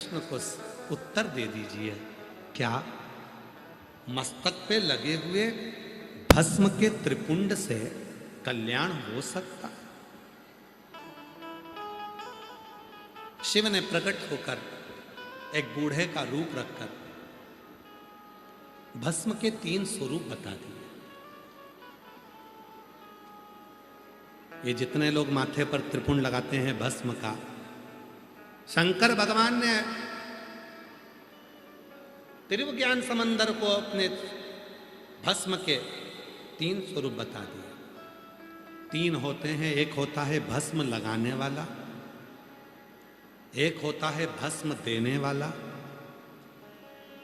प्रश्न को उत्तर दे दीजिए। क्या मस्तक पे लगे हुए भस्म के त्रिपुंड से कल्याण हो सकता? शिव ने प्रकट होकर एक बूढ़े का रूप रखकर भस्म के 3 स्वरूप बता दिए। ये जितने लोग माथे पर त्रिपुंड लगाते हैं भस्म का, शंकर भगवान ने त्रिविज्ञान समंदर को अपने भस्म के 3 स्वरूप बता दिए। 3 होते हैं, एक होता है भस्म लगाने वाला, एक होता है भस्म देने वाला,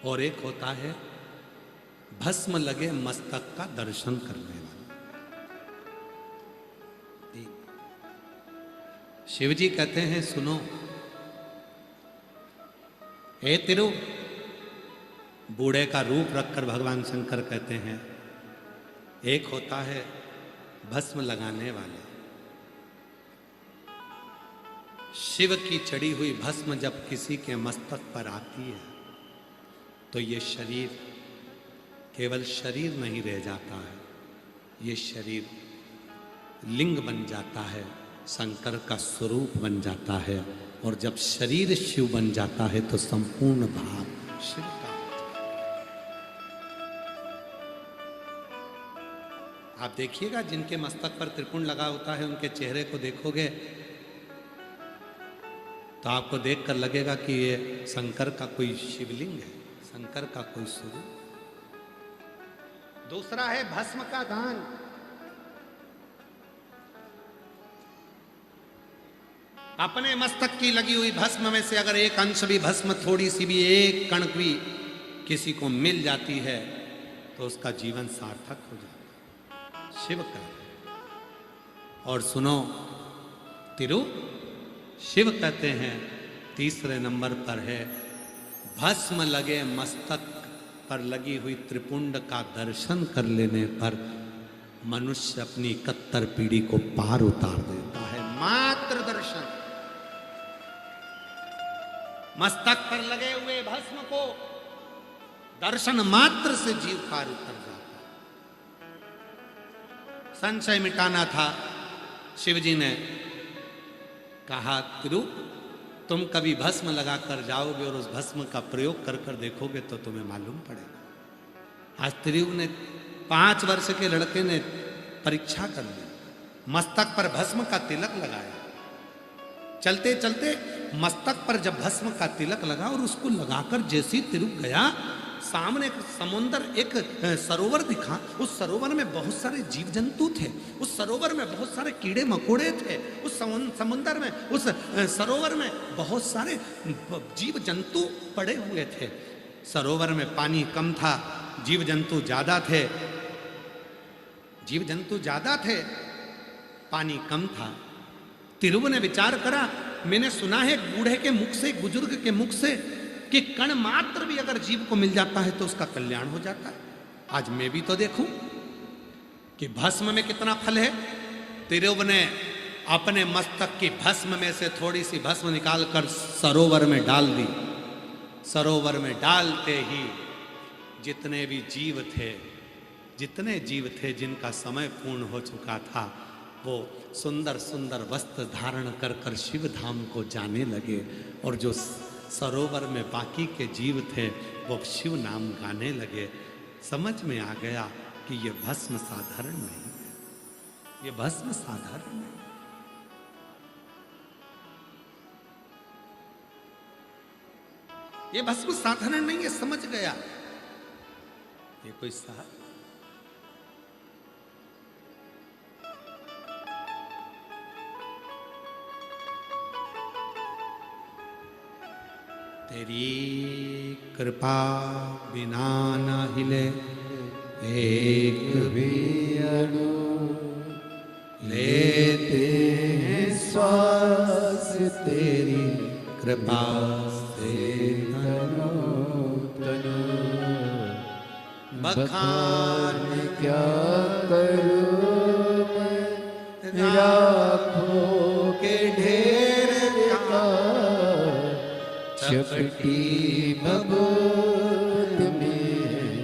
और एक होता है भस्म लगे मस्तक का दर्शन करने वाला। शिवजी कहते हैं सुनो, हे तिरु, बूढ़े का रूप रखकर भगवान शंकर कहते हैं एक होता है भस्म लगाने वाला। शिव की चढ़ी हुई भस्म जब किसी के मस्तक पर आती है तो ये शरीर केवल शरीर नहीं रह जाता है, ये शरीर लिंग बन जाता है, शंकर का स्वरूप बन जाता है। और जब शरीर शिव बन जाता है तो संपूर्ण भाव शिव का। आप देखिएगा जिनके मस्तक पर त्रिपुंड लगा होता है उनके चेहरे को देखोगे तो आपको देखकर लगेगा कि ये शंकर का कोई शिवलिंग है, शंकर का कोई स्वरूप। दूसरा है भस्म का दान। अपने मस्तक की लगी हुई भस्म में से अगर एक अंश भी भस्म, थोड़ी सी भी, एक कण भी किसी को मिल जाती है तो उसका जीवन सार्थक हो जाता है, शिव का। और सुनो तिरु, शिव कहते हैं तीसरे नंबर पर है भस्म लगे मस्तक पर लगी हुई त्रिपुंड का दर्शन कर लेने पर मनुष्य अपनी 71 पीढ़ी को पार उतार देता है। मात्र दर्शन, मस्तक पर लगे हुए भस्म को दर्शन मात्र से जीव पार उतर जाता है। संशय मिटाना था, शिवजी ने कहा तिरु, तुम कभी भस्म लगाकर जाओगे और उस भस्म का प्रयोग कर कर देखोगे तो तुम्हें मालूम पड़ेगा। आज तिरु ने 5 वर्ष के लड़के ने परीक्षा कर ली, मस्तक पर भस्म का तिलक लगाया। चलते चलते मस्तक पर जब भस्म का तिलक लगा और उसको लगाकर जैसे तिरु गया, सामने एक समुंदर, एक सरोवर दिखा। उस सरोवर में बहुत सारे जीव जंतु थे, उस सरोवर में बहुत सारे कीड़े मकोड़े थे, उस समुंदर में, उस सरोवर में बहुत सारे जीव जंतु पड़े हुए थे। सरोवर में पानी कम था, जीव जंतु ज्यादा थे, जीव जंतु ज्यादा थे, पानी कम था। तिरु ने विचार करा, मैंने सुना है बूढ़े के मुख से, बुजुर्ग के मुख से, कि कण मात्र भी अगर जीव को मिल जाता है तो उसका कल्याण हो जाता है। आज मैं भी तो देखूं कि भस्म में कितना फल है। तिरु ने अपने मस्तक की भस्म में से थोड़ी सी भस्म निकालकर सरोवर में डाल दी। सरोवर में डालते ही जितने भी जीव थे, जितने जीव थे जिनका समय पूर्ण हो चुका था, वो सुंदर सुंदर वस्त्र धारण कर कर शिव धाम को जाने लगे। और जो सरोवर में बाकी के जीव थे वो शिव नाम गाने लगे। समझ में आ गया कि ये भस्म साधारण नहीं है, ये भस्म साधारण नहीं। ये भस्म साधारण नहीं है, समझ गया। ये कोई तेरी कृपा बिना न हिले एक भी अणु, लेते हैं श्वास तेरी कृपा से तनो तनो। बखान क्या करूं मैं राखों के ढेर का, चपटी बबूल